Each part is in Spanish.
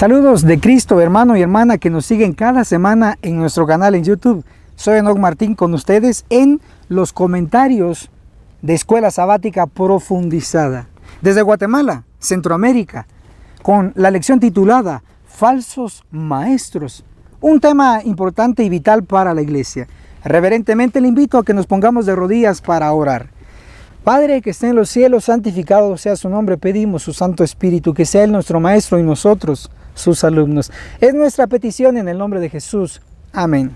Saludos de Cristo, hermano y hermana que nos siguen cada semana en nuestro canal en YouTube. Soy Enoch Martín con ustedes en los comentarios de Escuela Sabática Profundizada. Desde Guatemala, Centroamérica, con la lección titulada Falsos Maestros. Un tema importante y vital para la iglesia. Reverentemente le invito a que nos pongamos de rodillas para orar. Padre que esté en los cielos, santificado sea su nombre. Pedimos su Santo Espíritu, que sea Él nuestro Maestro y nosotros sus alumnos. Es nuestra petición en el nombre de Jesús. Amén.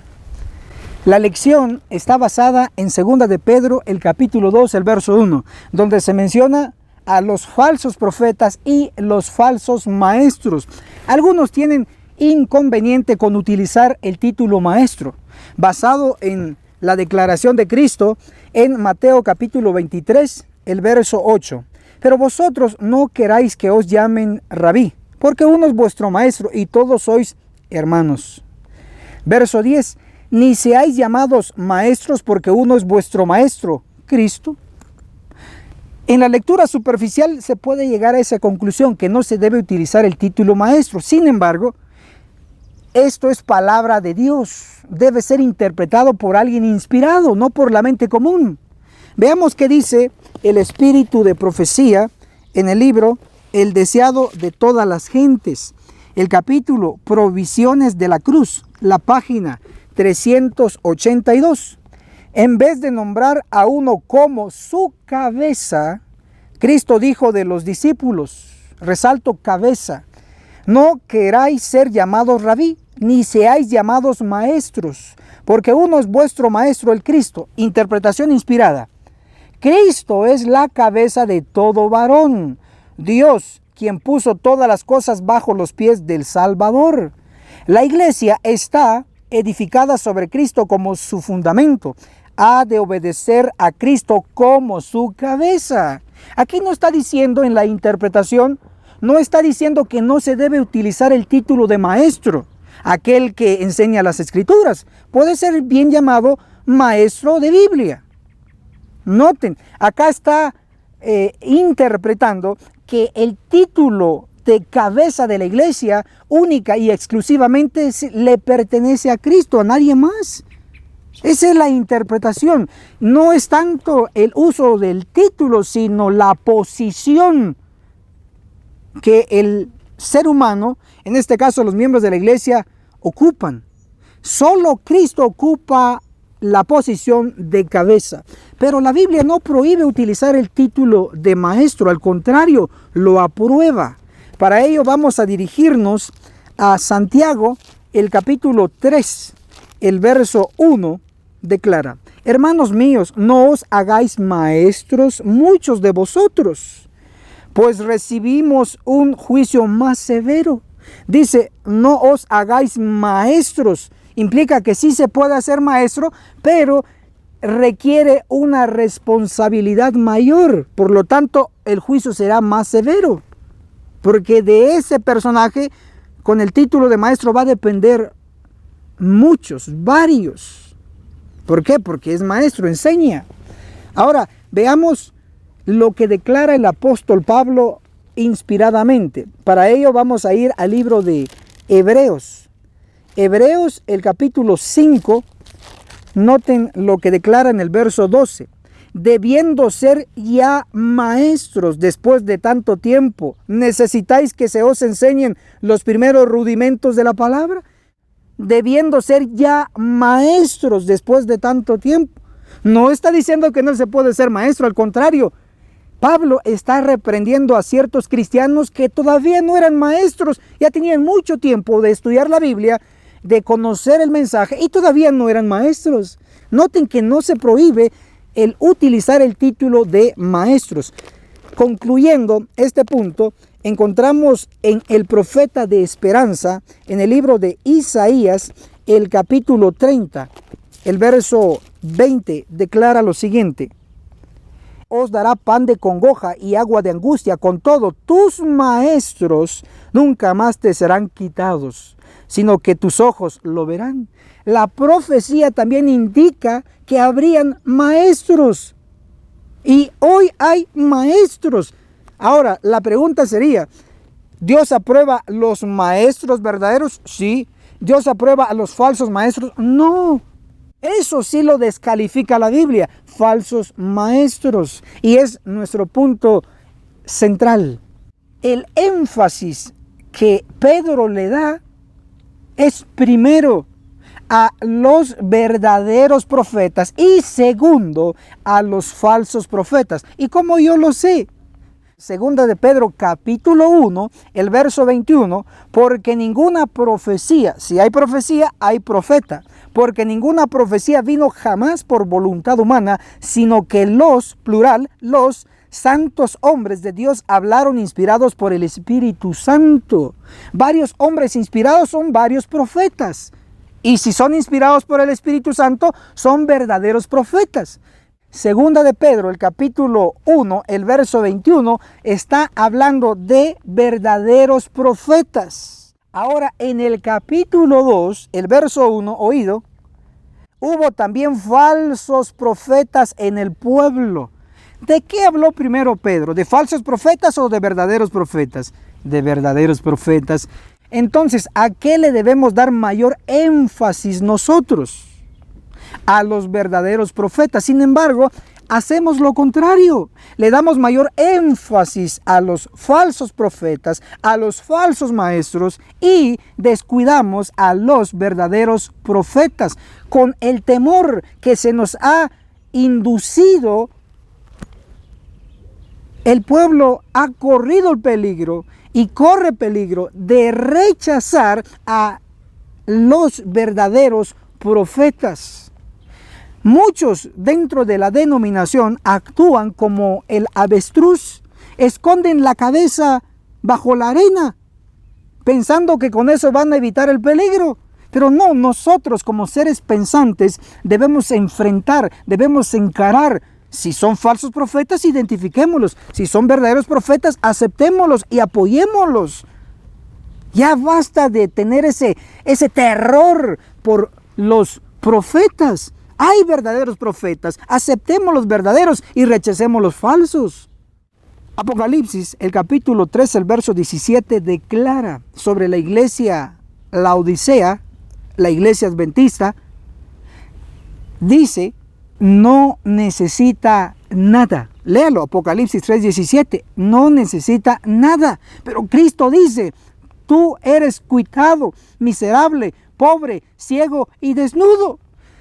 La lección está basada en 2 de Pedro, el capítulo 2, el verso 1, donde se menciona a los falsos profetas y los falsos maestros. Algunos tienen inconveniente con utilizar el título maestro, basado en la declaración de Cristo en Mateo capítulo 23, el verso 8. Pero vosotros no queráis que os llamen rabí, porque uno es vuestro maestro y todos sois hermanos. Verso 10. Ni seáis llamados maestros, porque uno es vuestro maestro, Cristo. En la lectura superficial se puede llegar a esa conclusión, que no se debe utilizar el título maestro. Sin embargo, esto es palabra de Dios. Debe ser interpretado por alguien inspirado, no por la mente común. Veamos qué dice el espíritu de profecía en el libro El deseado de todas las gentes. El capítulo Provisiones de la Cruz, la página 382. En vez de nombrar a uno como su cabeza, Cristo dijo de los discípulos, resalto cabeza, no queráis ser llamados rabí, ni seáis llamados maestros, porque uno es vuestro maestro, el Cristo. Interpretación inspirada. Cristo es la cabeza de todo varón, Dios, quien puso todas las cosas bajo los pies del Salvador. La iglesia está edificada sobre Cristo como su fundamento. Ha de obedecer a Cristo como su cabeza. Aquí no está diciendo en la interpretación, no está diciendo que no se debe utilizar el título de maestro, aquel que enseña las escrituras. Puede ser bien llamado maestro de Biblia. Noten, acá está interpretando que el título de cabeza de la iglesia única y exclusivamente le pertenece a Cristo, a nadie más. Esa es la interpretación. No es tanto el uso del título, sino la posición que el ser humano, en este caso los miembros de la iglesia, ocupan. Solo Cristo ocupa la posición de cabeza. Pero la Biblia no prohíbe utilizar el título de maestro, al contrario, lo aprueba. Para ello vamos a dirigirnos a Santiago, el capítulo 3, el verso 1, declara: hermanos míos, no os hagáis maestros muchos de vosotros, pues recibimos un juicio más severo. Dice, no os hagáis maestros. Implica que sí se puede hacer maestro, pero requiere una responsabilidad mayor. Por lo tanto, el juicio será más severo. Porque de ese personaje, con el título de maestro, va a depender muchos, varios. ¿Por qué? Porque es maestro, enseña. Ahora, veamos lo que declara el apóstol Pablo inspiradamente. Para ello vamos a ir al libro de Hebreos. Hebreos, el capítulo 5, noten lo que declara en el verso 12. Debiendo ser ya maestros después de tanto tiempo, ¿necesitáis que se os enseñen los primeros rudimentos de la palabra? Debiendo ser ya maestros después de tanto tiempo. No está diciendo que no se puede ser maestro, al contrario. Pablo está reprendiendo a ciertos cristianos que todavía no eran maestros, ya tenían mucho tiempo de estudiar la Biblia, de conocer el mensaje y todavía no eran maestros. Noten que no se prohíbe el utilizar el título de maestros. Concluyendo este punto, encontramos en el profeta de esperanza, en el libro de Isaías, el capítulo 30, el verso 20, declara lo siguiente: os dará pan de congoja y agua de angustia, con todo tus maestros nunca más te serán quitados, sino que tus ojos lo verán. La profecía también indica que habrían maestros. Y hoy hay maestros. Ahora, la pregunta sería, ¿Dios aprueba los maestros verdaderos? Sí. ¿Dios aprueba a los falsos maestros? No. Eso sí lo descalifica la Biblia, falsos maestros. Y es nuestro punto central. El énfasis que Pedro le da es primero a los verdaderos profetas y segundo a los falsos profetas. ¿Y cómo yo lo sé? Segunda de Pedro capítulo 1, el verso 21, porque ninguna profecía, si hay profecía, hay profeta, porque ninguna profecía vino jamás por voluntad humana, sino que los santos hombres de Dios hablaron inspirados por el Espíritu Santo. Varios hombres inspirados son varios profetas. Y si son inspirados por el Espíritu Santo, son verdaderos profetas. Segunda de Pedro, el capítulo 1, el verso 21, está hablando de verdaderos profetas. Ahora, en el capítulo 2, el verso 1, oído, hubo también falsos profetas en el pueblo. ¿De qué habló primero Pedro? ¿De falsos profetas o de verdaderos profetas? De verdaderos profetas. Entonces, ¿a qué le debemos dar mayor énfasis nosotros? A los verdaderos profetas. Sin embargo, hacemos lo contrario. Le damos mayor énfasis a los falsos profetas, a los falsos maestros y descuidamos a los verdaderos profetas. Con el temor que se nos ha inducido, el pueblo ha corrido el peligro y corre peligro de rechazar a los verdaderos profetas. Muchos dentro de la denominación actúan como el avestruz, esconden la cabeza bajo la arena, pensando que con eso van a evitar el peligro. Pero no, nosotros como seres pensantes debemos enfrentar, debemos encarar. Si son falsos profetas, identifiquémoslos. Si son verdaderos profetas, aceptémoslos y apoyémoslos. Ya basta de tener ese terror por los profetas. Hay verdaderos profetas, aceptemos los verdaderos y rechacemos los falsos. Apocalipsis, el capítulo 3, el verso 17, declara sobre la iglesia Laodicea, la iglesia adventista, dice, no necesita nada. Léalo, Apocalipsis 3, 17, no necesita nada. Pero Cristo dice, tú eres cuitado, miserable, pobre, ciego y desnudo.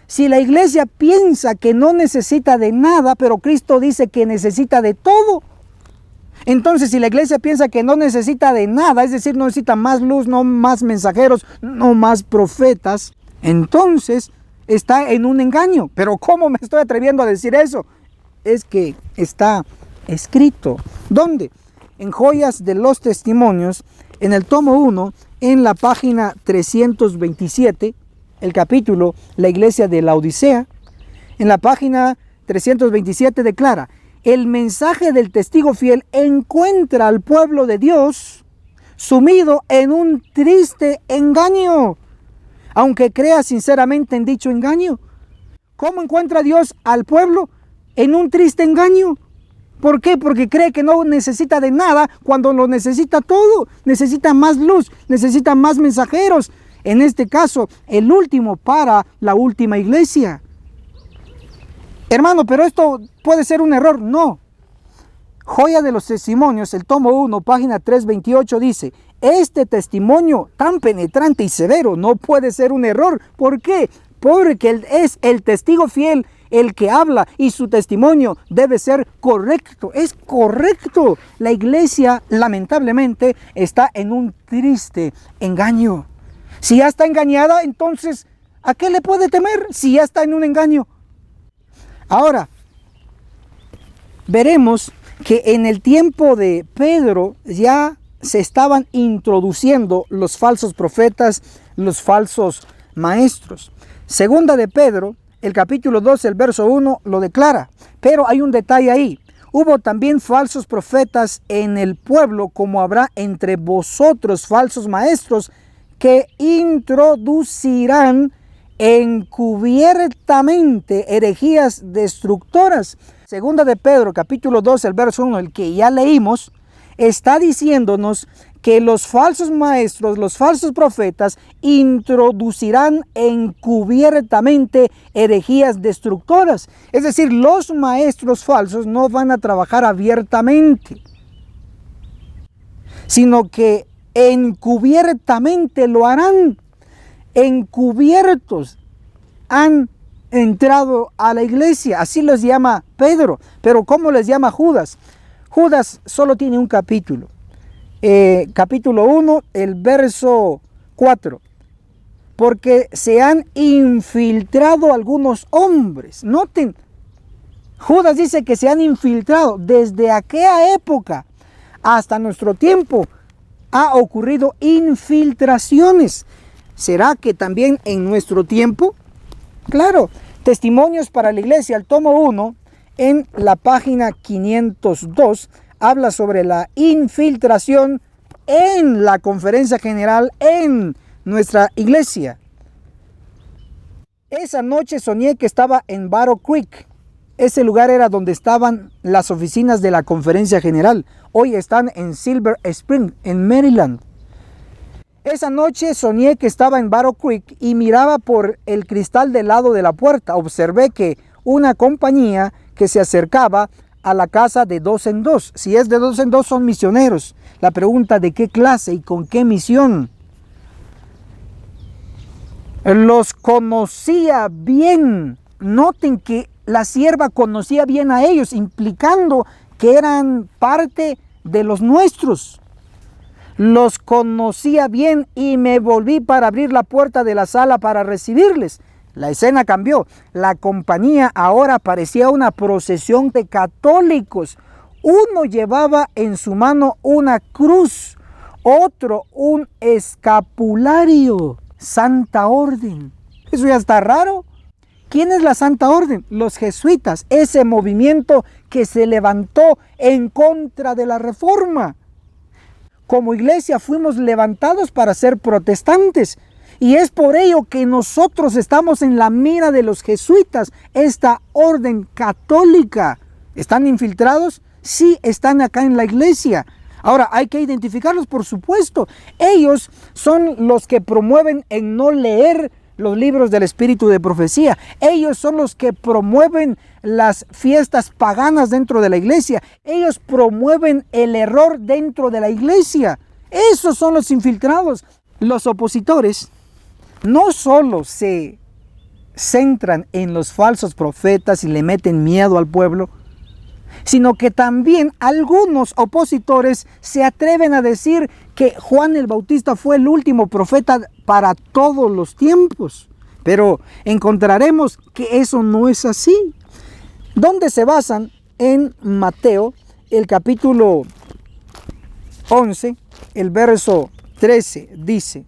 Si la iglesia piensa que no necesita de nada, pero Cristo dice que necesita de todo. Entonces, si la iglesia piensa que no necesita de nada, es decir, no necesita más luz, no más mensajeros, no más profetas, entonces está en un engaño. Pero ¿cómo me estoy atreviendo a decir eso? Es que está escrito. ¿Dónde? En Joyas de los Testimonios, en el tomo 1, en la página 327, el capítulo, la iglesia de Laodicea, en la página 327 declara, el mensaje del testigo fiel encuentra al pueblo de Dios sumido en un triste engaño, aunque crea sinceramente en dicho engaño. ¿Cómo encuentra Dios al pueblo? En un triste engaño. ¿Por qué? Porque cree que no necesita de nada cuando lo necesita todo. Necesita más luz, necesita más mensajeros. En este caso, el último para la última iglesia. Hermano, pero esto puede ser un error. No. Joya de los Testimonios, el tomo 1, página 328 dice, este testimonio tan penetrante y severo no puede ser un error. ¿Por qué? Porque es el testigo fiel el que habla y su testimonio debe ser correcto. Es correcto. La iglesia, lamentablemente, está en un triste engaño. Si ya está engañada, entonces, ¿a qué le puede temer si ya está en un engaño? Ahora, veremos que en el tiempo de Pedro ya se estaban introduciendo los falsos profetas, los falsos maestros. Segunda de Pedro, el capítulo 12, el verso 1, lo declara. Pero hay un detalle ahí. Hubo también falsos profetas en el pueblo, como habrá entre vosotros falsos maestros, que introducirán encubiertamente herejías destructoras. Segunda de Pedro, capítulo 2, el verso 1, el que ya leímos, está diciéndonos que los falsos maestros, los falsos profetas, introducirán encubiertamente herejías destructoras. Es decir, los maestros falsos no van a trabajar abiertamente, sino que encubiertamente lo harán. Encubiertos han entrado a la iglesia, así los llama Pedro. Pero ¿cómo les llama Judas? Judas solo tiene un capítulo. Capítulo 1, el verso 4. Porque se han infiltrado algunos hombres. Noten, Judas dice que se han infiltrado. Desde aquella época hasta nuestro tiempo ha ocurrido infiltraciones. ¿Será que también en nuestro tiempo? Claro, Testimonios para la Iglesia, el tomo 1, en la página 502, habla sobre la infiltración en la conferencia general en nuestra iglesia. Esa noche soñé que estaba en Battle Creek. Ese lugar era donde estaban las oficinas de la conferencia general. Hoy están en Silver Spring, en Maryland. Esa noche soñé que estaba en Battle Creek y miraba por el cristal del lado de la puerta. Observé que una compañía que se acercaba a la casa de 2 en 2. Si es de 2 en 2 son misioneros. La pregunta, ¿de qué clase y con qué misión? Los conocía bien. Noten que la sierva conocía bien a ellos, implicando que eran parte de los nuestros. Los conocía bien y me volví para abrir la puerta de la sala para recibirles. La escena cambió. La compañía ahora parecía una procesión de católicos. Uno llevaba en su mano una cruz, otro un escapulario. Santa Orden. Eso ya está raro. ¿Quién es la Santa Orden? Los jesuitas, ese movimiento que se levantó en contra de la Reforma. Como iglesia fuimos levantados para ser protestantes. Y es por ello que nosotros estamos en la mira de los jesuitas, esta orden católica. ¿Están infiltrados? Sí, están acá en la iglesia. Ahora, hay que identificarlos, por supuesto. Ellos son los que promueven en no leer los libros del espíritu de profecía. Ellos son los que promueven las fiestas paganas dentro de la iglesia. Ellos promueven el error dentro de la iglesia. Esos son los infiltrados. Los opositores no solo se centran en los falsos profetas y le meten miedo al pueblo, sino que también algunos opositores se atreven a decir que Juan el Bautista fue el último profeta para todos los tiempos. Pero encontraremos que eso no es así. ¿Dónde se basan? En Mateo, el capítulo 11, el verso 13, dice: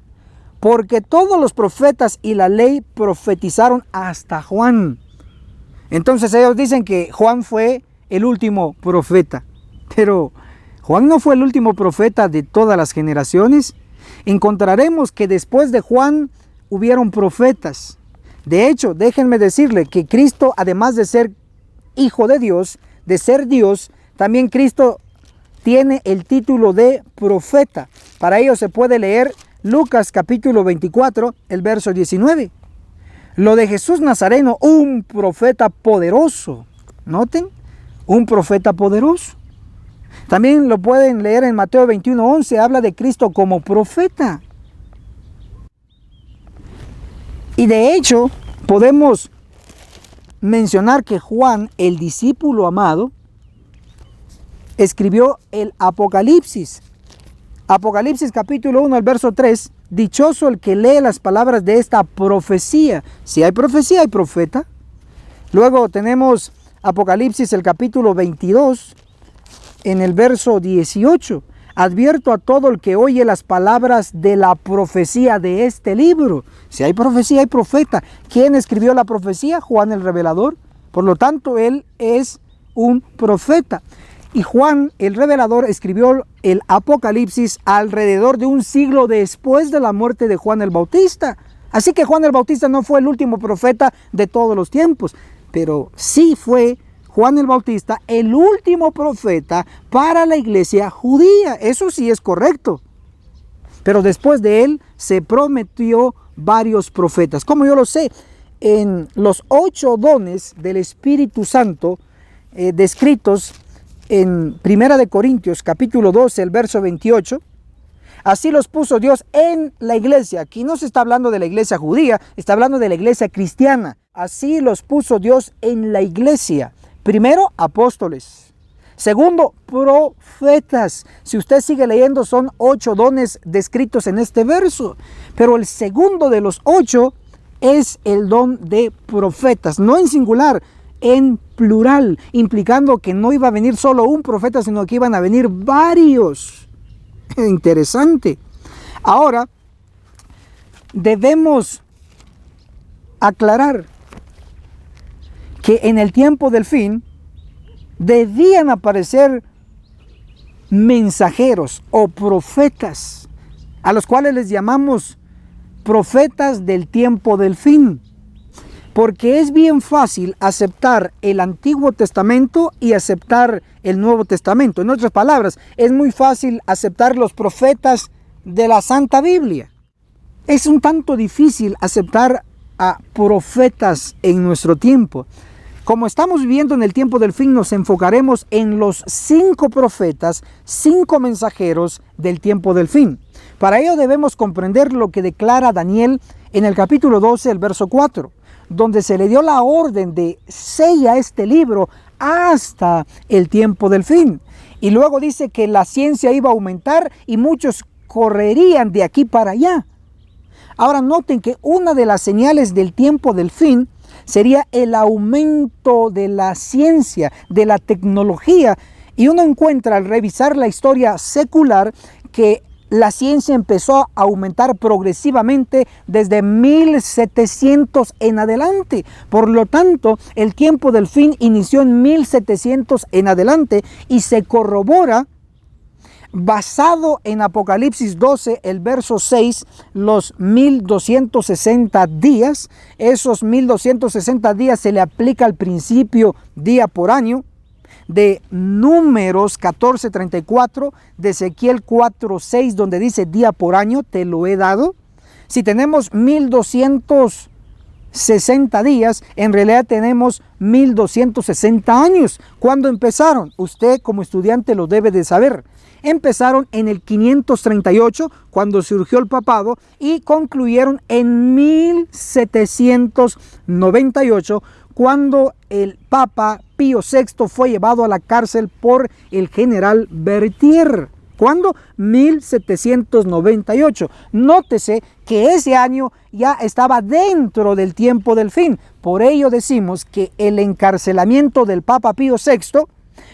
porque todos los profetas y la ley profetizaron hasta Juan. Entonces ellos dicen que Juan fue el último profeta. Pero Juan no fue el último profeta de todas las generaciones. Encontraremos que después de Juan hubieron profetas. De hecho, déjenme decirle que Cristo, además de ser Hijo de Dios, de ser Dios, también Cristo tiene el título de profeta. Para ello se puede leer Lucas capítulo 24, el verso 19. Lo de Jesús Nazareno, un profeta poderoso. Noten, un profeta poderoso. También lo pueden leer en Mateo 21:11, habla de Cristo como profeta. Y de hecho, podemos mencionar que Juan, el discípulo amado, escribió el Apocalipsis. Apocalipsis capítulo 1, al verso 3, dichoso el que lee las palabras de esta profecía. Si hay profecía, hay profeta. Luego tenemos Apocalipsis, el capítulo 22, en el verso 18. Advierto a todo el que oye las palabras de la profecía de este libro. Si hay profecía, hay profeta. ¿Quién escribió la profecía? Juan el Revelador. Por lo tanto, él es un profeta. Y Juan el Revelador escribió el Apocalipsis alrededor de un siglo después de la muerte de Juan el Bautista. Así que Juan el Bautista no fue el último profeta de todos los tiempos, pero sí fue Juan el Bautista el último profeta para la iglesia judía. Eso sí es correcto. Pero después de él se prometió varios profetas. Como yo lo sé, en los 8 dones del Espíritu Santo descritos en 1 Corintios capítulo 12, el verso 28, así los puso Dios en la iglesia. Aquí no se está hablando de la iglesia judía, está hablando de la iglesia cristiana. Así los puso Dios en la iglesia. Primero, apóstoles. Segundo, profetas. Si usted sigue leyendo, son 8 dones descritos en este verso. Pero el segundo de los 8 es el don de profetas, no en singular, en plural, implicando que no iba a venir solo un profeta, sino que iban a venir varios. Interesante. Ahora, debemos aclarar que en el tiempo del fin debían aparecer mensajeros o profetas, a los cuales les llamamos profetas del tiempo del fin, porque es bien fácil aceptar el Antiguo Testamento y aceptar el Nuevo Testamento. En otras palabras, es muy fácil aceptar los profetas de la Santa Biblia. Es un tanto difícil aceptar a profetas en nuestro tiempo. Como estamos viviendo en el tiempo del fin, nos enfocaremos en los 5 profetas, 5 mensajeros del tiempo del fin. Para ello debemos comprender lo que declara Daniel en el capítulo 12, el verso 4, donde se le dio la orden de sella este libro hasta el tiempo del fin. Y luego dice que la ciencia iba a aumentar y muchos correrían de aquí para allá. Ahora noten que una de las señales del tiempo del fin sería el aumento de la ciencia, de la tecnología. Y uno encuentra al revisar la historia secular que la ciencia empezó a aumentar progresivamente desde 1700 en adelante. Por lo tanto, el tiempo del fin inició en 1700 en adelante y se corrobora basado en Apocalipsis 12, el verso 6, los 1260 días. Esos 1260 días se le aplica al principio día por año, de Números 14:34, de Ezequiel 4:6, donde dice día por año te lo he dado. Si tenemos 1260 días, en realidad tenemos 1260 años. ¿Cuándo empezaron? Usted como estudiante lo debe de saber. Empezaron en el 538, cuando surgió el papado, y concluyeron en 1798, cuando el Papa Pío VI fue llevado a la cárcel por el general Berthier. ¿Cuándo? 1798. Nótese que ese año ya estaba dentro del tiempo del fin. Por ello decimos que el encarcelamiento del Papa Pío VI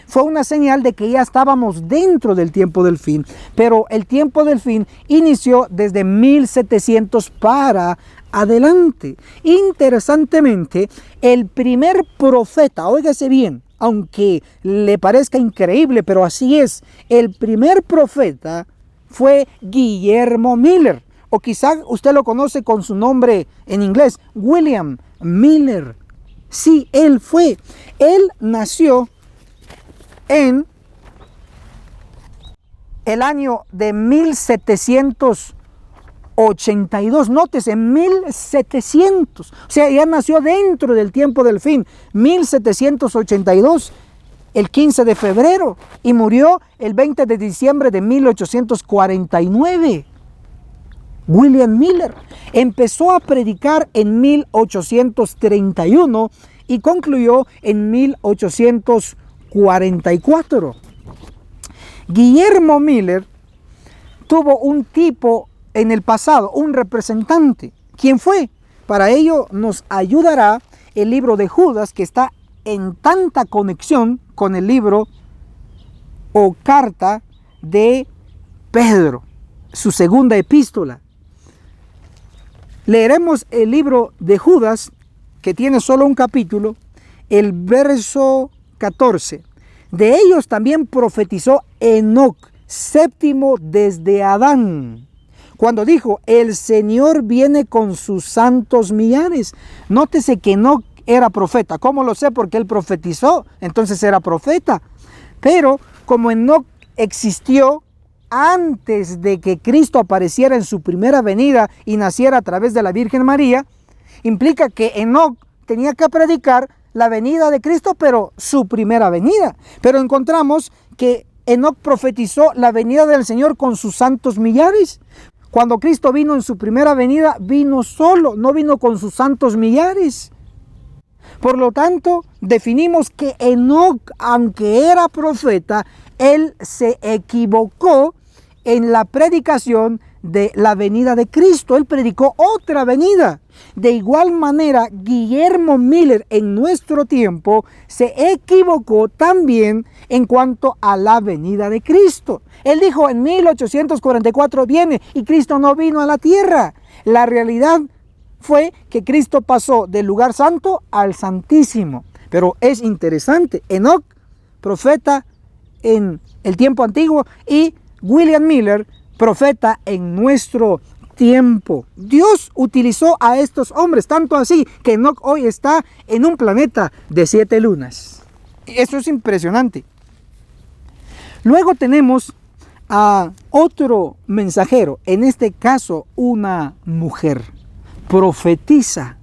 fue una señal de que ya estábamos dentro del tiempo del fin. Pero el tiempo del fin inició desde 1700 para adelante. Interesantemente, el primer profeta, óigase bien, aunque le parezca increíble, pero así es, el primer profeta fue Guillermo Miller, o quizá usted lo conoce con su nombre en inglés, William Miller. Sí, él fue. Él nació en el año de 1782, nótese, 1700, o sea, ya nació dentro del tiempo del fin, 1782, el 15 de febrero, y murió el 20 de diciembre de 1849. William Miller empezó a predicar en 1831 y concluyó en 1844. Guillermo Miller tuvo un tipo en el pasado, un representante. ¿Quién fue? Para ello nos ayudará el libro de Judas, que está en tanta conexión con el libro o carta de Pedro, su segunda epístola. Leeremos el libro de Judas, que tiene solo un capítulo, el verso 14. De ellos también profetizó Enoc, séptimo desde Adán, cuando dijo, el Señor viene con sus santos millares. Nótese que Enoc era profeta. ¿Cómo lo sé? Porque él profetizó, entonces era profeta. Pero como Enoc existió antes de que Cristo apareciera en su primera venida y naciera a través de la Virgen María, implica que Enoc tenía que predicar la venida de Cristo, pero su primera venida. Pero encontramos que Enoc profetizó la venida del Señor con sus santos millares. Cuando Cristo vino en su primera venida, vino solo, no vino con sus santos millares. Por lo tanto, definimos que Enoc, aunque era profeta, él se equivocó en la predicación de la venida de Cristo. Él predicó otra venida. De igual manera, Guillermo Miller en nuestro tiempo se equivocó también en cuanto a la venida de Cristo. Él dijo en 1844 viene, y Cristo no vino a la tierra. La realidad fue que Cristo pasó del lugar santo al santísimo. Pero es interesante, Enoc, profeta en el tiempo antiguo, y William Miller, profeta en nuestro tiempo. Dios utilizó a estos hombres, tanto así que Enoc hoy está en un planeta de 7 lunas. Eso es impresionante. Luego tenemos a otro mensajero, en este caso una mujer, profetiza.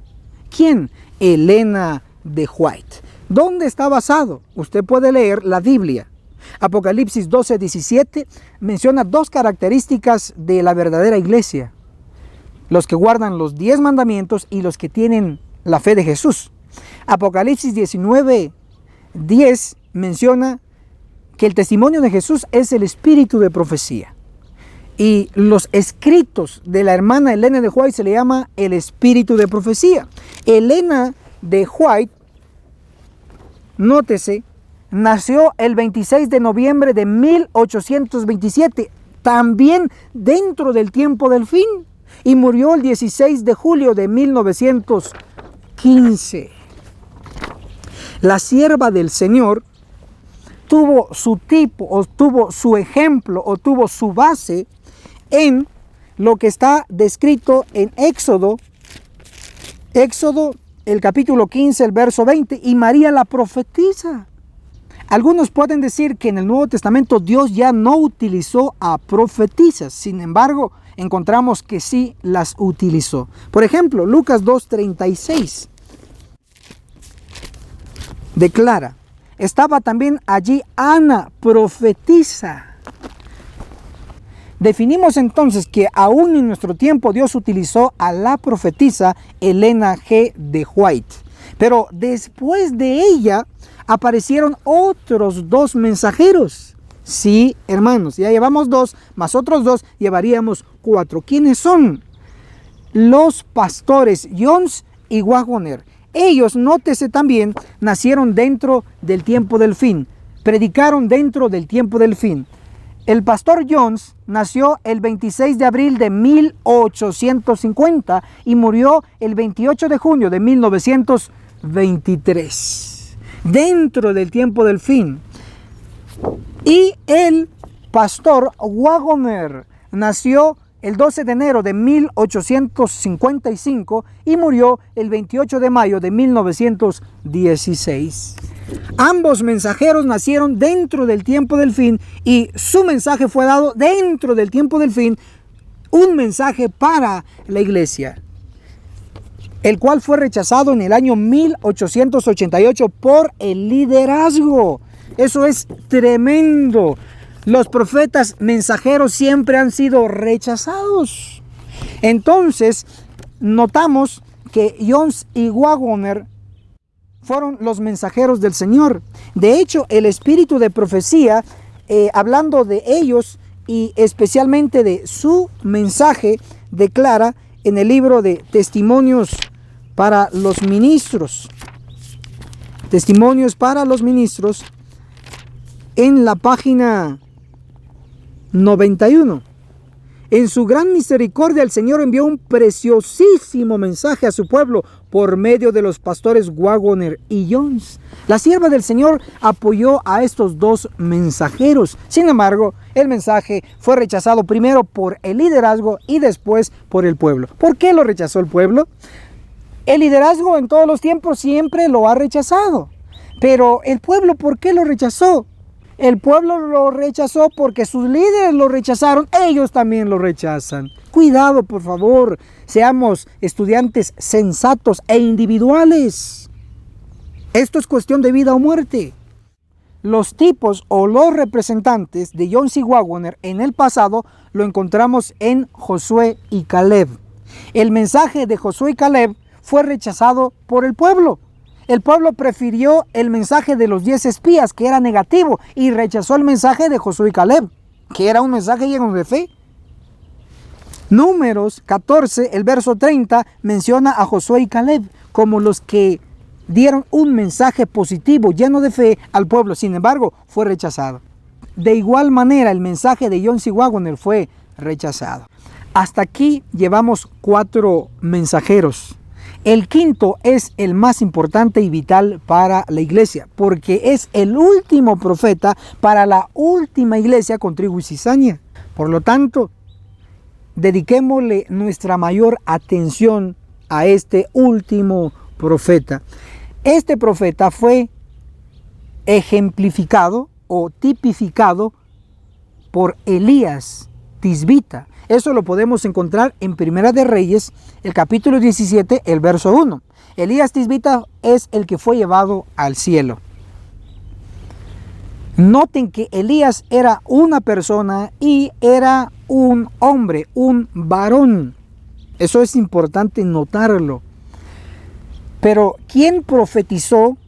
¿Quién? Elena de White. ¿Dónde está basado? Usted puede leer la Biblia. Apocalipsis 12:17 menciona dos características de la verdadera iglesia: los que guardan los 10 mandamientos y los que tienen la fe de Jesús. Apocalipsis 19:10 menciona que el testimonio de Jesús es el espíritu de profecía. Y los escritos de la hermana Elena de White se le llama el espíritu de profecía. Elena de White, nótese, nació el 26 de noviembre de 1827, también dentro del tiempo del fin, y murió el 16 de julio de 1915. La sierva del Señor tuvo su tipo, o tuvo su ejemplo, o tuvo su base en lo que está descrito en Éxodo, el capítulo 15, el verso 20, y María la profetiza. Algunos pueden decir que en el Nuevo Testamento Dios ya no utilizó a profetisas, sin embargo, encontramos que sí las utilizó. Por ejemplo, Lucas 2:36 declara: estaba también allí Ana, profetisa. Definimos entonces que aún en nuestro tiempo Dios utilizó a la profetisa Elena G. de White. Pero después de ella aparecieron otros 2 mensajeros. Sí, hermanos, ya llevamos 2, más otros 2, llevaríamos 4. ¿Quiénes son? Los pastores Jones y Waggoner. Ellos, nótese también, nacieron dentro del tiempo del fin. Predicaron dentro del tiempo del fin. El pastor Jones nació el 26 de abril de 1850 y murió el 28 de junio de 1923. Dentro del tiempo del fin. Y el pastor Waggoner nació el 12 de enero de 1855 y murió el 28 de mayo de 1916. Ambos mensajeros nacieron dentro del tiempo del fin y su mensaje fue dado dentro del tiempo del fin, un mensaje para la iglesia, el cual fue rechazado en el año 1888 por el liderazgo. Eso es tremendo. Los profetas mensajeros siempre han sido rechazados. Entonces, notamos que Jones y Waggoner fueron los mensajeros del Señor. De hecho, el espíritu de profecía, hablando de ellos y especialmente de su mensaje, declara en el libro de Testimonios para los Ministros. Testimonios para los Ministros, en la página 91. En su gran misericordia el Señor envió un preciosísimo mensaje a su pueblo por medio de los pastores Waggoner y Jones. La sierva del Señor apoyó a estos 2 mensajeros. Sin embargo, el mensaje fue rechazado primero por el liderazgo y después por el pueblo. ¿Por qué lo rechazó el pueblo? El liderazgo en todos los tiempos siempre lo ha rechazado. Pero el pueblo, ¿por qué lo rechazó? El pueblo lo rechazó porque sus líderes lo rechazaron, ellos también lo rechazan. Cuidado, por favor, seamos estudiantes sensatos e individuales. Esto es cuestión de vida o muerte. Los tipos o los representantes de John C. Waggoner en el pasado lo encontramos en Josué y Caleb. El mensaje de Josué y Caleb fue rechazado por el pueblo. El pueblo prefirió el mensaje de los 10 espías, que era negativo, y rechazó el mensaje de Josué y Caleb, que era un mensaje lleno de fe. Números 14, el verso 30, menciona a Josué y Caleb como los que dieron un mensaje positivo, lleno de fe al pueblo. Sin embargo, fue rechazado. De igual manera, el mensaje de John C. Waggoner fue rechazado. Hasta aquí llevamos 4 mensajeros. El quinto es el más importante y vital para la iglesia, porque es el último profeta para la última iglesia con trigo y cizaña. Por lo tanto, dediquémosle nuestra mayor atención a este último profeta. Este profeta fue ejemplificado o tipificado por Elías Tisbita. Eso lo podemos encontrar en Primera de Reyes, el capítulo 17, el verso 1. Elías Tisbita es el que fue llevado al cielo. Noten que Elías era una persona y era un hombre, un varón. Eso es importante notarlo. Pero ¿quién profetizó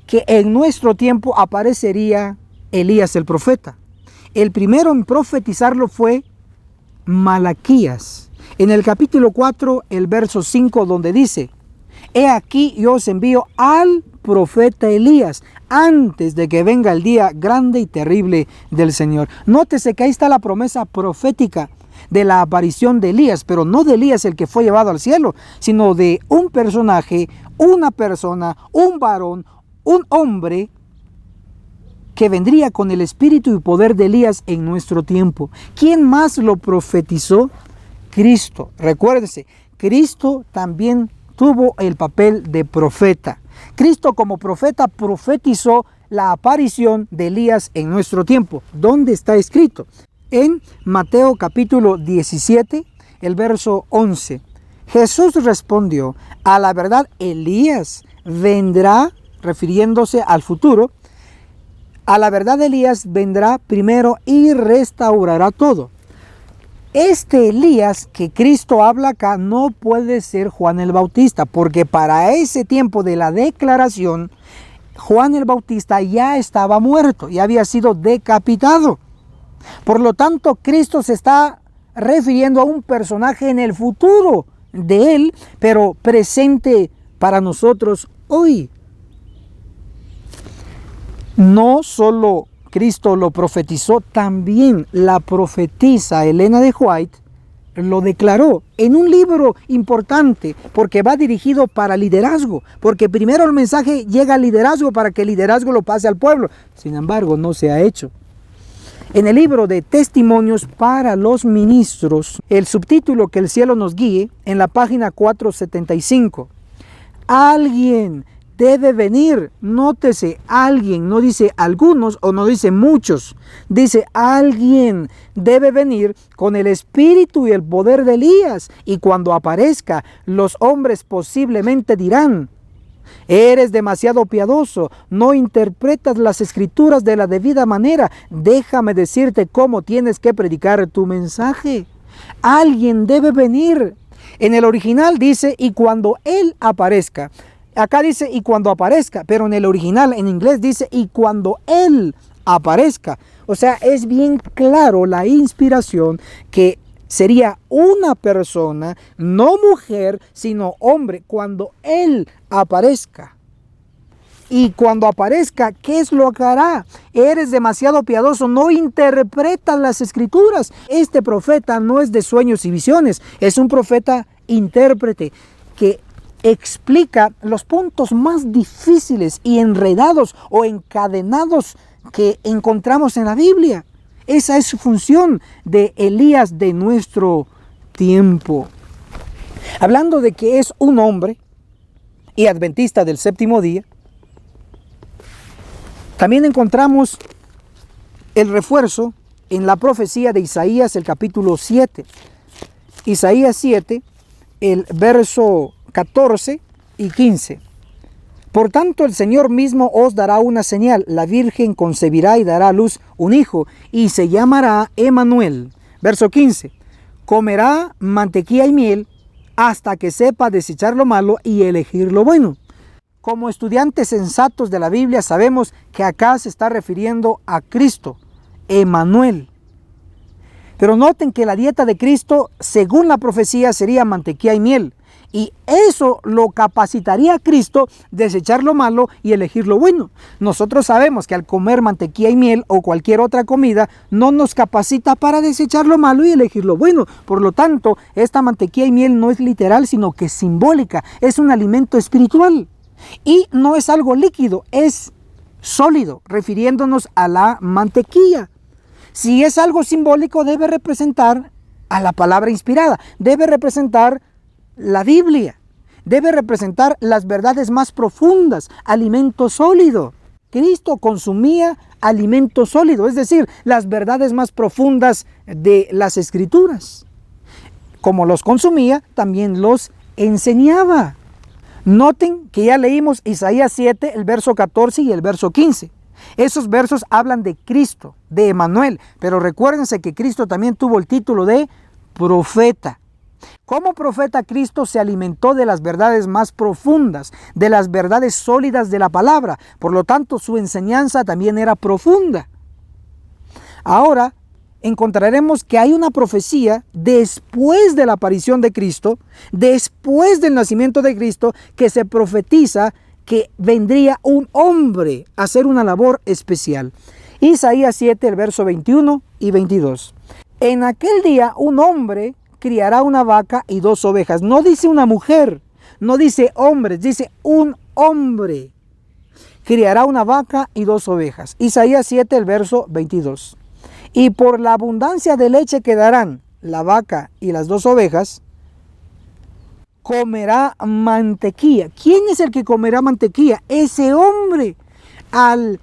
que en nuestro tiempo aparecería Elías el profeta? El primero en profetizarlo fue Malaquías, en el capítulo 4, el verso 5, donde dice: he aquí yo os envío al profeta Elías antes de que venga el día grande y terrible del Señor. Nótese que ahí está la promesa profética de la aparición de Elías, pero no de Elías el que fue llevado al cielo, sino de un personaje, una persona, un varón, un hombre que vendría con el espíritu y poder de Elías en nuestro tiempo. ¿Quién más lo profetizó? Cristo. Recuérdese, Cristo también tuvo el papel de profeta. Cristo como profeta profetizó la aparición de Elías en nuestro tiempo. ¿Dónde está escrito? En Mateo capítulo 17, el verso 11. Jesús respondió: a la verdad, Elías vendrá, refiriéndose al futuro. A la verdad, Elías vendrá primero y restaurará todo. Este Elías que Cristo habla acá no puede ser Juan el Bautista, porque para ese tiempo de la declaración, Juan el Bautista ya estaba muerto, ya había sido decapitado. Por lo tanto, Cristo se está refiriendo a un personaje en el futuro de él, pero presente para nosotros hoy. No solo Cristo lo profetizó, también la profetisa Elena de White lo declaró en un libro importante, porque va dirigido para liderazgo, porque primero el mensaje llega al liderazgo para que el liderazgo lo pase al pueblo. Sin embargo, no se ha hecho. En el libro de Testimonios para los Ministros, el subtítulo Que el cielo nos guíe, en la página 475, alguien debe venir. Nótese, alguien, no dice algunos o no dice muchos, dice alguien debe venir con el espíritu y el poder de Elías, y cuando aparezca, los hombres posiblemente dirán: eres demasiado piadoso, no interpretas las escrituras de la debida manera, déjame decirte cómo tienes que predicar tu mensaje. Alguien debe venir. En el original dice: y cuando él aparezca. Acá dice: y cuando aparezca, pero en el original, en inglés, dice: y cuando él aparezca. O sea, es bien claro la inspiración que sería una persona, no mujer, sino hombre, cuando él aparezca. Y cuando aparezca, ¿qué es lo que hará? Eres demasiado piadoso, no interpretas las escrituras. Este profeta no es de sueños y visiones, es un profeta intérprete que explica los puntos más difíciles y enredados o encadenados que encontramos en la Biblia. Esa es su función de Elías de nuestro tiempo. Hablando de que es un hombre, y adventista del séptimo día, también encontramos el refuerzo en la profecía de Isaías, el capítulo 7. Isaías 7, el verso 14 y 15. Por tanto, el Señor mismo os dará una señal. La Virgen concebirá y dará a luz un hijo, y se llamará Emmanuel. Verso 15. Comerá mantequilla y miel hasta que sepa desechar lo malo y elegir lo bueno. Como estudiantes sensatos de la Biblia sabemos que acá se está refiriendo a Cristo, Emmanuel. Pero noten que la dieta de Cristo, según la profecía, sería mantequilla y miel. Y eso lo capacitaría a Cristo desechar lo malo y elegir lo bueno. Nosotros sabemos que al comer mantequilla y miel o cualquier otra comida no nos capacita para desechar lo malo y elegir lo bueno. Por lo tanto, esta mantequilla y miel no es literal, sino que es simbólica. Es un alimento espiritual. Y no es algo líquido, es sólido, refiriéndonos a la mantequilla. Si es algo simbólico, debe representar a la palabra inspirada, debe representar la Biblia, debe representar las verdades más profundas, alimento sólido. Cristo consumía alimento sólido, es decir, las verdades más profundas de las Escrituras. Como los consumía, también los enseñaba. Noten que ya leímos Isaías 7, el verso 14 y el verso 15. Esos versos hablan de Cristo, de Emmanuel, pero recuérdense que Cristo también tuvo el título de profeta. Como profeta, Cristo se alimentó de las verdades más profundas, de las verdades sólidas de la palabra. Por lo tanto, su enseñanza también era profunda. Ahora encontraremos que hay una profecía después de la aparición de Cristo, después del nacimiento de Cristo, que se profetiza que vendría un hombre a hacer una labor especial. Isaías 7, el verso 21 y 22. En aquel día un hombre criará una vaca y 2 ovejas. No dice una mujer, no dice hombres, dice un hombre. Criará una vaca y 2 ovejas. Isaías 7, el verso 22. Y por la abundancia de leche que darán la vaca y las 2 ovejas, comerá mantequilla. ¿Quién es el que comerá mantequilla? Ese hombre. Al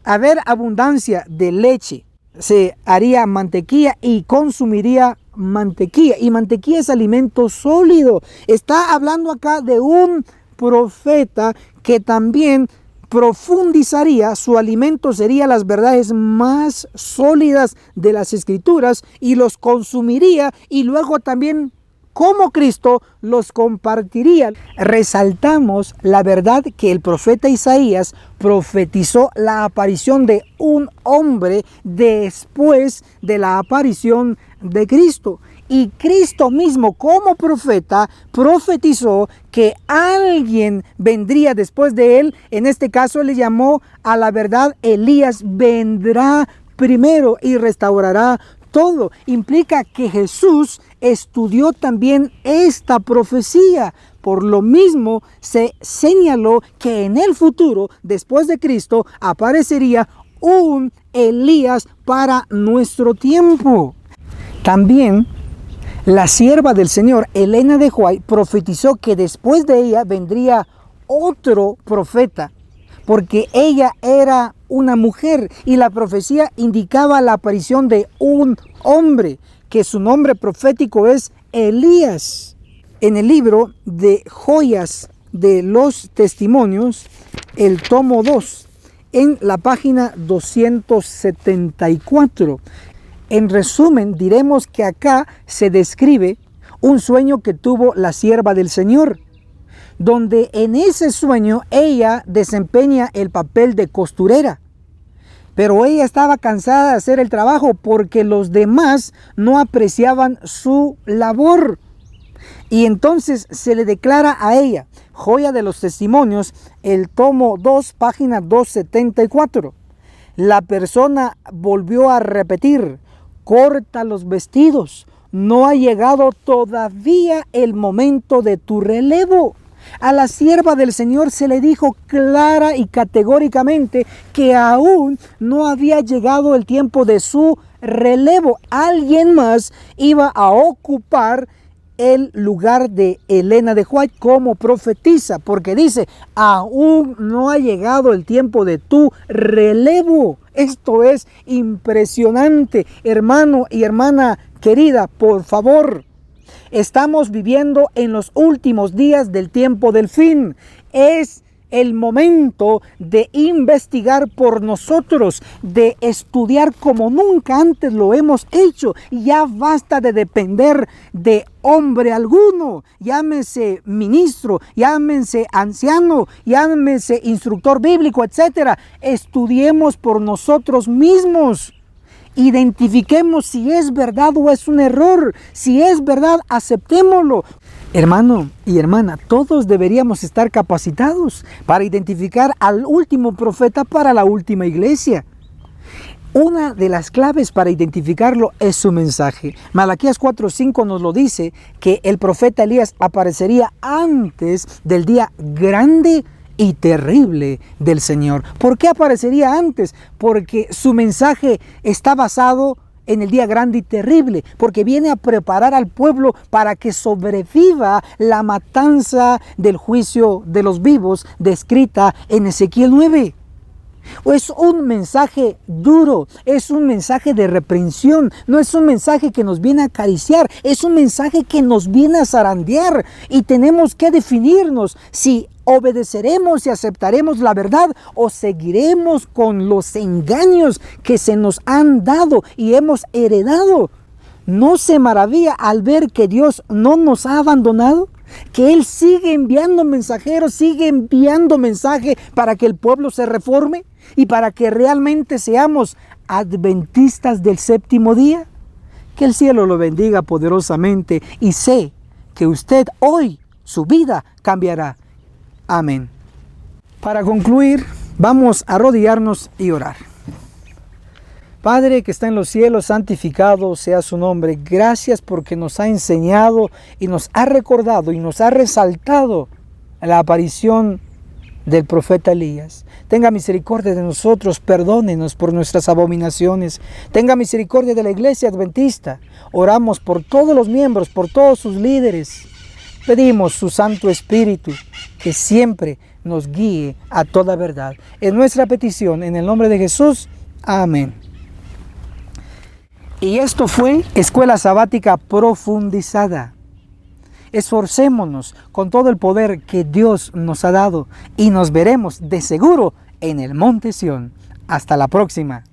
haber abundancia de leche, se haría mantequilla y consumiría mantequilla. Y mantequilla es alimento sólido. Está hablando acá de un profeta que también profundizaría, su alimento sería las verdades más sólidas de las Escrituras y los consumiría y luego también como Cristo los compartiría. Resaltamos la verdad que el profeta Isaías profetizó la aparición de un hombre después de la aparición de Cristo. Y Cristo mismo como profeta profetizó que alguien vendría después de él. En este caso le llamó a la verdad Elías, vendrá primero y restaurará todo. Implica que Jesús estudió también esta profecía. Por lo mismo se señaló que en el futuro, después de Cristo, aparecería un Elías para nuestro tiempo. También la sierva del Señor, Elena de White, profetizó que después de ella vendría otro profeta, porque ella era una mujer y la profecía indicaba la aparición de un hombre, que su nombre profético es Elías. En el libro de Joyas de los Testimonios, el tomo 2, en la página 274, en resumen, diremos que acá se describe un sueño que tuvo la sierva del Señor, donde en ese sueño ella desempeña el papel de costurera. Pero ella estaba cansada de hacer el trabajo porque los demás no apreciaban su labor. Y entonces se le declara a ella, Joya de los Testimonios, el tomo 2, página 274. La persona volvió a repetir: corta los vestidos, no ha llegado todavía el momento de tu relevo. A la sierva del Señor se le dijo clara y categóricamente que aún no había llegado el tiempo de su relevo. Alguien más iba a ocupar el lugar de Elena de White como profetiza, porque dice, aún no ha llegado el tiempo de tu relevo. Esto es impresionante, hermano y hermana querida, por favor. Estamos viviendo en los últimos días del tiempo del fin. Es el momento de investigar por nosotros, de estudiar como nunca antes lo hemos hecho. Ya basta de depender de hombre alguno, llámese ministro, llámese anciano, llámese instructor bíblico, etc. Estudiemos por nosotros mismos. Identifiquemos si es verdad o es un error. Si es verdad, aceptémoslo. Hermano y hermana, todos deberíamos estar capacitados para identificar al último profeta para la última iglesia. Una de las claves para identificarlo es su mensaje. Malaquías 4:5 nos lo dice, que el profeta Elías aparecería antes del día grande y terrible del Señor. ¿Por qué aparecería antes? Porque su mensaje está basado en el día grande y terrible, porque viene a preparar al pueblo para que sobreviva la matanza del juicio de los vivos descrita en Ezequiel 9. Es un mensaje duro, es un mensaje de reprensión, no es un mensaje que nos viene a acariciar, es un mensaje que nos viene a zarandear, y tenemos que definirnos si obedeceremos y aceptaremos la verdad o seguiremos con los engaños que se nos han dado y hemos heredado. ¿No se maravilla al ver que Dios no nos ha abandonado? Que Él sigue enviando mensajeros, sigue enviando mensaje para que el pueblo se reforme y para que realmente seamos adventistas del séptimo día. Que el cielo lo bendiga poderosamente, y sé que usted hoy su vida cambiará. Amén. Para concluir, vamos a arrodillarnos y orar. Padre que está en los cielos, santificado sea su nombre. Gracias porque nos ha enseñado y nos ha recordado y nos ha resaltado la aparición del profeta Elías. Tenga misericordia de nosotros, perdónenos por nuestras abominaciones. Tenga misericordia de la iglesia adventista. Oramos por todos los miembros, por todos sus líderes. Pedimos su Santo Espíritu que siempre nos guíe a toda verdad. Es nuestra petición en el nombre de Jesús. Amén. Y esto fue Escuela Sabática Profundizada. Esforcémonos con todo el poder que Dios nos ha dado y nos veremos de seguro en el Monte Sión. Hasta la próxima.